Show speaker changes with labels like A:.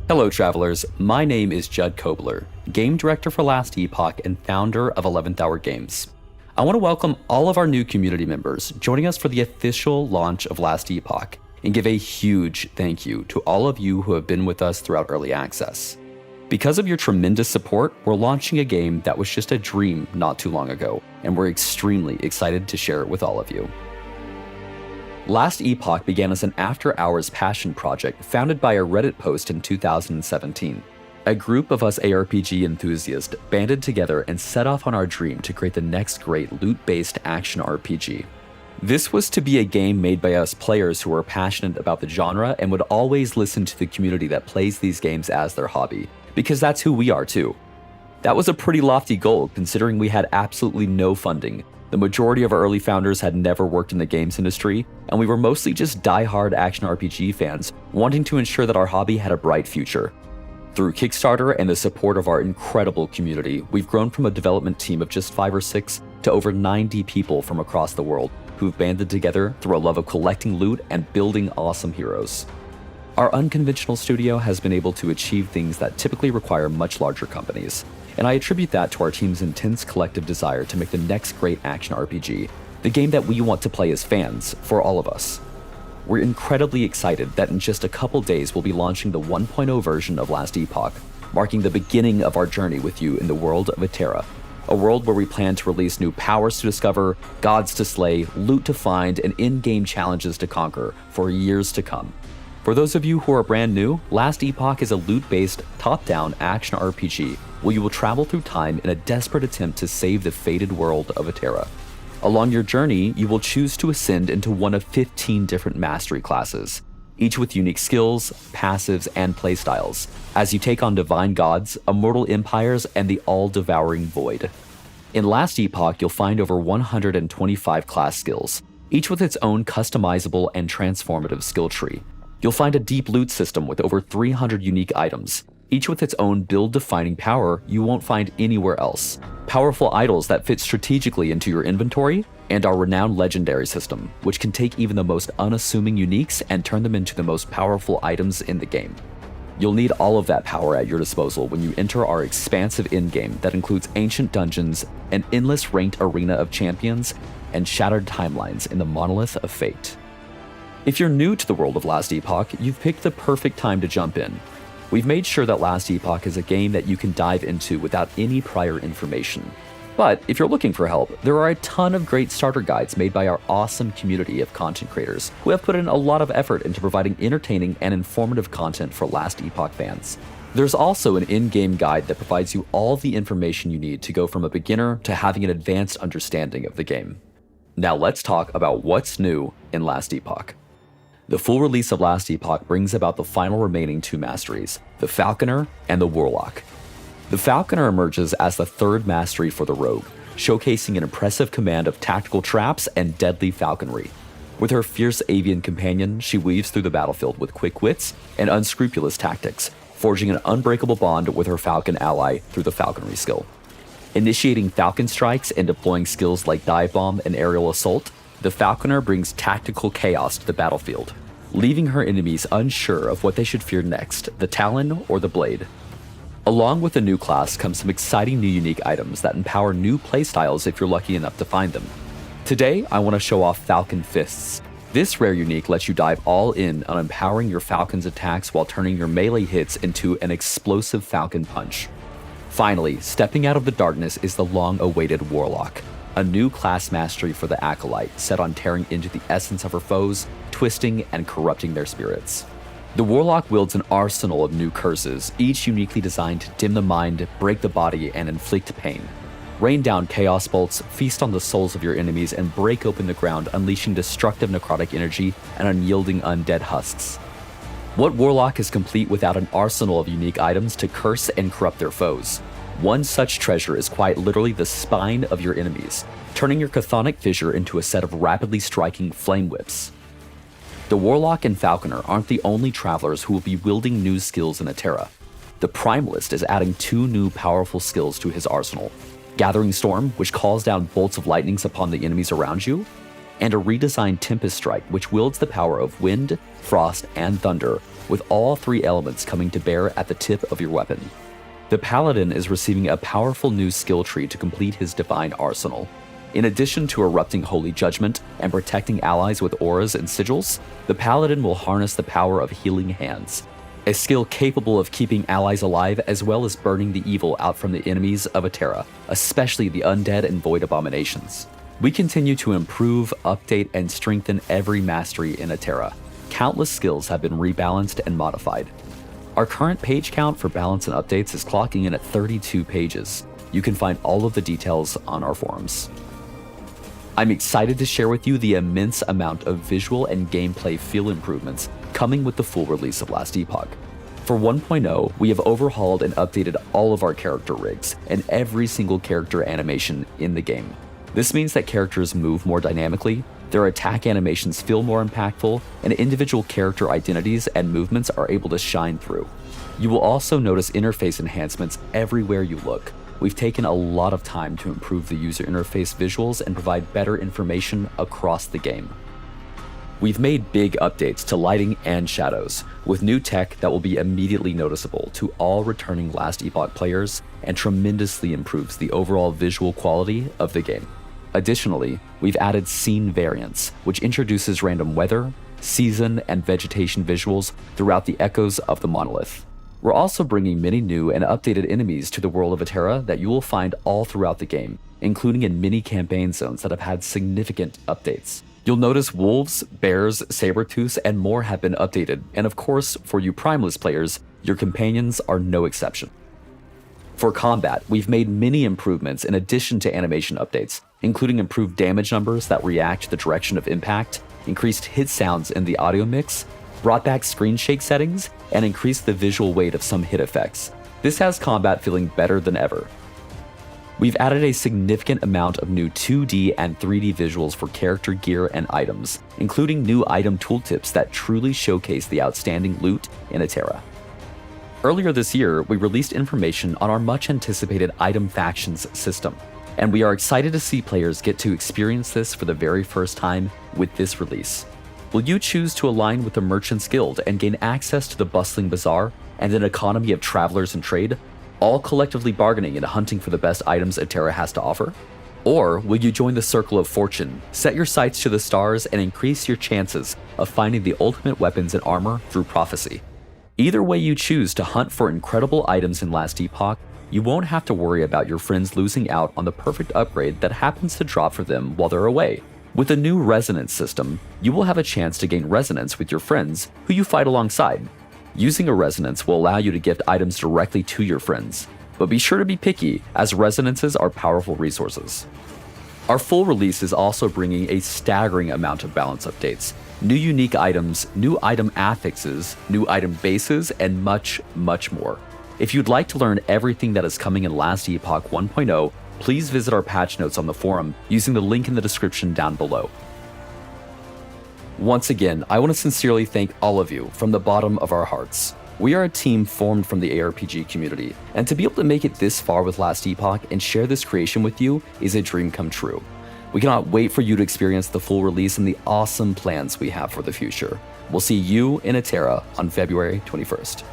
A: Hello travelers, my name is Judd Kobler, Game Director for Last Epoch and founder of 11th Hour Games. I want to welcome all of our new community members joining us for the official launch of Last Epoch and give a huge thank you to all of you who have been with us throughout early access. Because of your tremendous support, we're launching a game that was just a dream not too long ago, and we're extremely excited to share it with all of you. Last Epoch began as an after-hours passion project founded by a Reddit post in 2017. A group of us ARPG enthusiasts banded together and set off on our dream to create the next great loot-based action RPG. This was to be a game made by us players who were passionate about the genre and would always listen to the community that plays these games as their hobby, because that's who we are too. That was a pretty lofty goal considering we had absolutely no funding. The majority of our early founders had never worked in the games industry, and we were mostly just die-hard action RPG fans wanting to ensure that our hobby had a bright future. Through Kickstarter and the support of our incredible community, we've grown from a development team of just 5 or 6 to over 90 people from across the world who've banded together through a love of collecting loot and building awesome heroes. Our unconventional studio has been able to achieve things that typically require much larger companies, and I attribute that to our team's intense collective desire to make the next great action RPG, the game that we want to play as fans, for all of us. We're incredibly excited that in just a couple days we'll be launching the 1.0 version of Last Epoch, marking the beginning of our journey with you in the world of Eterra, a world where we plan to release new powers to discover, gods to slay, loot to find, and in-game challenges to conquer for years to come. For those of you who are brand new, Last Epoch is a loot-based, top-down action RPG where you will travel through time in a desperate attempt to save the fated world of Eterra. Along your journey, you will choose to ascend into one of 15 different mastery classes, each with unique skills, passives, and playstyles, as you take on divine gods, immortal empires, and the all-devouring void. In Last Epoch, you'll find over 125 class skills, each with its own customizable and transformative skill tree. You'll find a deep loot system with over 300 unique items, each with its own build-defining power you won't find anywhere else, powerful idols that fit strategically into your inventory, and our renowned legendary system, which can take even the most unassuming uniques and turn them into the most powerful items in the game. You'll need all of that power at your disposal when you enter our expansive endgame that includes ancient dungeons, an endless ranked arena of champions, and shattered timelines in the monolith of fate. If you're new to the world of Last Epoch, you've picked the perfect time to jump in. We've made sure that Last Epoch is a game that you can dive into without any prior information. But if you're looking for help, there are a ton of great starter guides made by our awesome community of content creators who have put in a lot of effort into providing entertaining and informative content for Last Epoch fans. There's also an in-game guide that provides you all the information you need to go from a beginner to having an advanced understanding of the game. Now let's talk about what's new in Last Epoch. The full release of Last Epoch brings about the final remaining 2 masteries, the Falconer and the Warlock. The Falconer emerges as the 3rd mastery for the Rogue, showcasing an impressive command of tactical traps and deadly falconry. With her fierce avian companion, she weaves through the battlefield with quick wits and unscrupulous tactics, forging an unbreakable bond with her Falcon ally through the falconry skill. Initiating Falcon strikes and deploying skills like dive bomb and aerial assault, the Falconer brings tactical chaos to the battlefield, leaving her enemies unsure of what they should fear next, the Talon or the Blade. Along with the new class comes some exciting new unique items that empower new playstyles if you're lucky enough to find them. Today, I want to show off Falcon Fists. This rare unique lets you dive all in on empowering your Falcon's attacks while turning your melee hits into an explosive Falcon punch. Finally, stepping out of the darkness is the long-awaited Warlock, a new class mastery for the Acolyte set on tearing into the essence of her foes, twisting and corrupting their spirits. The Warlock wields an arsenal of new curses, each uniquely designed to dim the mind, break the body, and inflict pain. Rain down chaos bolts, feast on the souls of your enemies, and break open the ground, unleashing destructive necrotic energy and unyielding undead husks. What Warlock is complete without an arsenal of unique items to curse and corrupt their foes? One such treasure is quite literally the spine of your enemies, turning your chthonic fissure into a set of rapidly striking flame whips. The Warlock and Falconer aren't the only travelers who will be wielding new skills in Eterra. The Primalist is adding 2 new powerful skills to his arsenal, Gathering Storm, which calls down bolts of lightnings upon the enemies around you, and a redesigned Tempest Strike, which wields the power of wind, frost, and thunder, with all 3 elements coming to bear at the tip of your weapon. The Paladin is receiving a powerful new skill tree to complete his divine arsenal. In addition to erupting holy judgment and protecting allies with auras and sigils, the Paladin will harness the power of healing hands, a skill capable of keeping allies alive as well as burning the evil out from the enemies of Eterra, especially the undead and void abominations. We continue to improve, update, and strengthen every mastery in Eterra. Countless skills have been rebalanced and modified. Our current page count for balance and updates is clocking in at 32 pages. You can find all of the details on our forums. I'm excited to share with you the immense amount of visual and gameplay feel improvements coming with the full release of Last Epoch. For 1.0, we have overhauled and updated all of our character rigs and every single character animation in the game. This means that characters move more dynamically, their attack animations feel more impactful, and individual character identities and movements are able to shine through. You will also notice interface enhancements everywhere you look. We've taken a lot of time to improve the user interface visuals and provide better information across the game. We've made big updates to lighting and shadows, with new tech that will be immediately noticeable to all returning Last Epoch players and tremendously improves the overall visual quality of the game. Additionally, we've added scene variants, which introduces random weather, season, and vegetation visuals throughout the echoes of the monolith. We're also bringing many new and updated enemies to the world of Eterra that you will find all throughout the game, including in many campaign zones that have had significant updates. You'll notice wolves, bears, saber-tooths, and more have been updated, and of course, for you Primeless players, your companions are no exception. For combat, we've made many improvements in addition to animation updates, including improved damage numbers that react to the direction of impact, increased hit sounds in the audio mix, brought back screen shake settings, and increased the visual weight of some hit effects. This has combat feeling better than ever. We've added a significant amount of new 2D and 3D visuals for character gear and items, including new item tooltips that truly showcase the outstanding loot in Eterra. Earlier this year, we released information on our much-anticipated item factions system, and we are excited to see players get to experience this for the very first time with this release. Will you choose to align with the Merchants Guild and gain access to the bustling bazaar and an economy of travelers and trade, all collectively bargaining and hunting for the best items Eterra has to offer? Or will you join the Circle of Fortune, set your sights to the stars, and increase your chances of finding the ultimate weapons and armor through prophecy? Either way you choose to hunt for incredible items in Last Epoch, you won't have to worry about your friends losing out on the perfect upgrade that happens to drop for them while they're away. With the new resonance system, you will have a chance to gain resonance with your friends who you fight alongside. Using a resonance will allow you to gift items directly to your friends, but be sure to be picky as resonances are powerful resources. Our full release is also bringing a staggering amount of balance updates, new unique items, new item affixes, new item bases, and much, much more. If you'd like to learn everything that is coming in Last Epoch 1.0, please visit our patch notes on the forum using the link in the description down below. Once again, I want to sincerely thank all of you from the bottom of our hearts. We are a team formed from the ARPG community, and to be able to make it this far with Last Epoch and share this creation with you is a dream come true. We cannot wait for you to experience the full release and the awesome plans we have for the future. We'll see you in Eterra on February 21st.